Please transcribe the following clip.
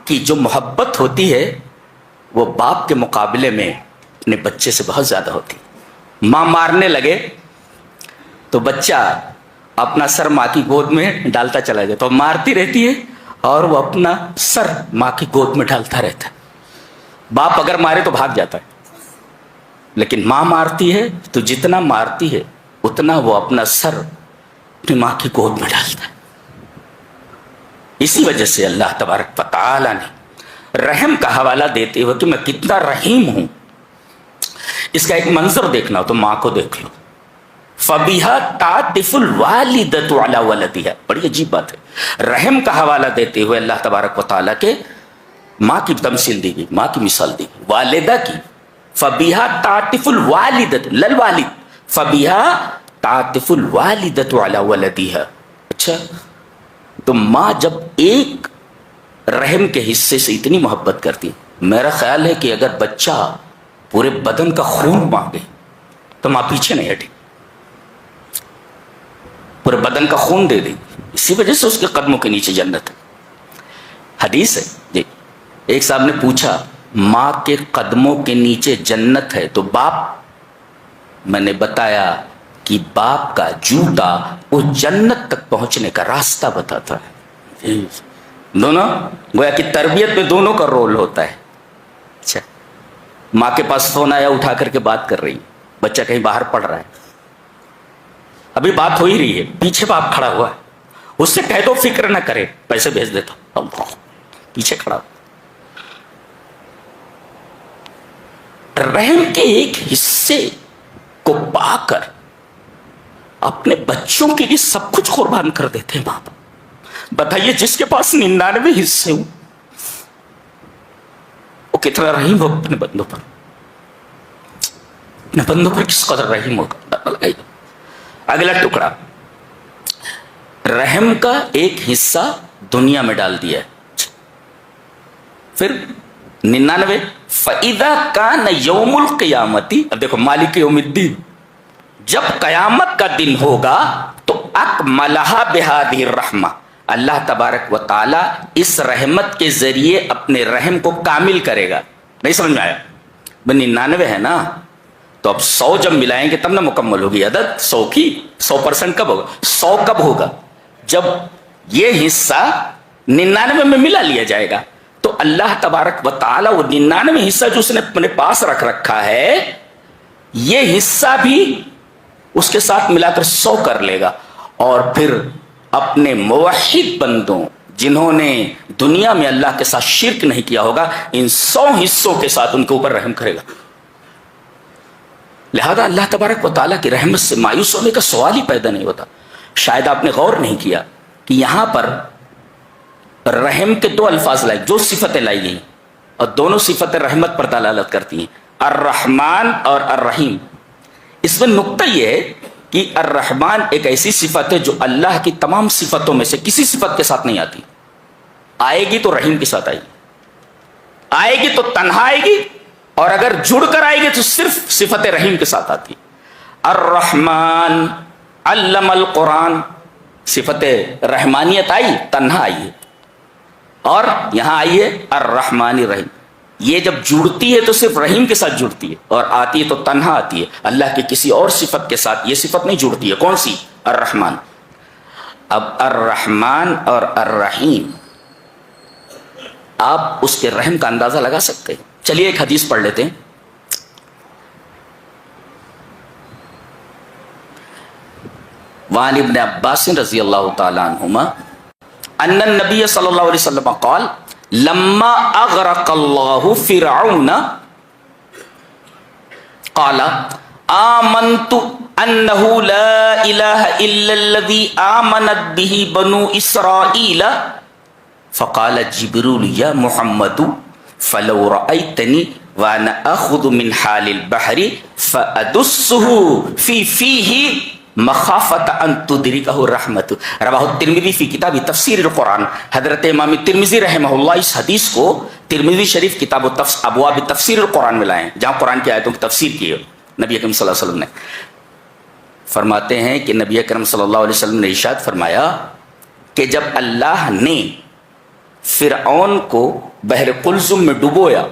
کی جو محبت ہوتی ہے وہ باپ کے مقابلے میں اپنے بچے سے بہت زیادہ ہوتی ہے۔ ماں مارنے لگے تو بچہ اپنا سر ماں کی گود میں ڈالتا چلا جاتا، تو مارتی رہتی ہے اور وہ اپنا سر ماں کی گود میں ڈالتا رہتا ہے۔ باپ اگر مارے تو بھاگ جاتا ہے، لیکن ماں مارتی ہے تو جتنا مارتی ہے اتنا وہ اپنا سر اپنی ماں کی گود میں ڈالتا ہے۔ اسی وجہ سے اللہ تبارک و تعالی نے رحم کا حوالہ دیتے ہوئے کہ میں کتنا رحیم ہوں، اس کا ایک منظر دیکھنا ہو تو ماں کو دیکھ لو۔ فَبِهَا تَعْطِفُ الْوَالِدَةُ عَلَى وَلَدِهَا، بڑی عجیب بات ہے۔ رحم کا حوالہ دیتے ہوئے اللہ تبارک و تعالیٰ کے ماں کی تمثیل دی گئی، ماں کی مثال دی گئی، والدہ کی۔ فَبِهَا تَعْطِفُ الْوَالِدَةُ لَلْوَالِدِ فَبِهَا تَعْطِفُ الْوَالِدَةُ عَلَى وَلَدِهَا۔ اچھا، تو ماں جب ایک رحم کے حصے سے اتنی محبت کرتی، میرا خیال ہے کہ اگر بچہ پورے بدن کا خون مانگے تو ماں پیچھے نہیں ہٹے، پورے بدن کا خون دے دے۔ اسی وجہ سے اس کے قدموں کے نیچے جنت ہے۔ حدیث ہے جی، ایک صاحب نے پوچھا ماں کے قدموں کے نیچے جنت ہے تو باپ؟ میں نے بتایا کہ باپ کا جوتا وہ جنت تک پہنچنے کا راستہ بتاتا ہے۔ دونوں گویا کہ تربیت میں دونوں کا رول ہوتا ہے۔ اچھا، ماں کے پاس فون آیا، اٹھا کر کے بات کر رہی، بچہ کہیں باہر پڑھ رہا ہے، ابھی بات ہو ہی رہی ہے، پیچھے باپ کھڑا ہوا ہے، اس سے کہہ دو فکر نہ کرے، پیسے بھیج دیتا ہوں، پیچھے کھڑا ہوا۔ رحم کے ایک حصے کو پا کر اپنے بچوں کے لیے سب کچھ قربان کر دیتے ہیں باپ۔ بتائیے جس کے پاس 99 حصے ہوں وہ کتنا رحیم ہو اپنے بندوں پر، اپنے بندوں پر کس قدر رحیم ہوگا۔ اگلا ٹکڑا، رحم کا ایک حصہ دنیا میں ڈال دیا ہے، پھر 99۔ فَإِذَا كَانَ يَوْمُ الْقِيَامَةِ، اب دیکھو مالک یوم الدین، جب قیامت کا دن ہوگا تو اکملها بهذه الرحمہ، اللہ تبارک و تعالی اس رحمت کے ذریعے اپنے رحم کو کامل کرے گا۔ نہیں سمجھ میں آیا؟ 99 ہے نا، تو اب 100 جب ملائیں گے تب نہ مکمل ہوگی عدد 100 کی۔ 100% کب ہوگا؟ 100 کب ہوگا؟ جب یہ حصہ 99 میں ملا لیا جائے گا تو اللہ تبارک و تعالی وہ 99 حصہ جو اس نے اپنے پاس رکھ رکھا ہے، یہ حصہ بھی اس کے ساتھ ملا کر 100 کر لے گا، اور پھر اپنے موحد بندوں جنہوں نے دنیا میں اللہ کے ساتھ شرک نہیں کیا ہوگا، ان 100 حصوں کے ساتھ ان کے اوپر رحم کرے گا۔ لہذا اللہ تبارک و تعالیٰ کی رحمت سے مایوس ہونے کا سوال ہی پیدا نہیں ہوتا۔ شاید آپ نے غور نہیں کیا کہ یہاں پر رحم کے 2 الفاظ لائے، جو صفتیں لائی گئی اور دونوں صفتیں رحمت پر دلالت کرتی ہیں، الرحمن اور الرحیم۔ اس میں نقطہ یہ ہے کہ الرحمن ایک ایسی صفت ہے جو اللہ کی تمام صفتوں میں سے کسی صفت کے ساتھ نہیں آتی، آئے گی تو رحیم کے ساتھ آئے گی، آئے گی تو تنہا آئے گی، اور اگر جڑ کر آئے گی تو صرف صفت رحیم کے ساتھ آتی۔ الرحمن علم القرآن، صفت رحمانیت آئی، تنہا آئی ہے، اور یہاں آئی ہے الرحمن الرحیم۔ یہ جب جڑتی ہے تو صرف رحیم کے ساتھ جڑتی ہے، اور آتی ہے تو تنہا آتی ہے، اللہ کی کسی اور صفت کے ساتھ یہ صفت نہیں جڑتی ہے۔ کون سی؟ الرحمن۔ اب الرحمن اور الرحیم آپ اس کے رحم کا اندازہ لگا سکتے ہیں؟ چلیے ایک حدیث پڑھ لیتے ہیں۔ وعن ابن عباس رضی اللہ تعالی عنہما ان النبی صلی اللہ علیہ وسلم قال لما اغرق اللہ فرعون قال آمنت انہ لا الہ الا الذی آمنت به بنو اسرائیل فقال جبریل یا محمد فلو رأیتنی وانا اخذ من حال البحر فادسه فی فیہ مخافت ان تدرکہ رحمت، رواہ الترمذی فی کتاب تفسیر القرآن۔ حضرت امام ترمذی رحمہ اللہ اس حدیث کو ترمذی شریف کتاب ابواب تفسیر القرآن میں لائے ہیں، جہاں قرآن کی آیتوں کی تفسیر کی ہے نبی اکرم صلی اللہ علیہ وسلم نے۔ فرماتے ہیں کہ نبی اکرم صلی اللہ علیہ وسلم نے ارشاد فرمایا کہ جب اللہ نے فرعون کو بحر قلزم میں ڈبویا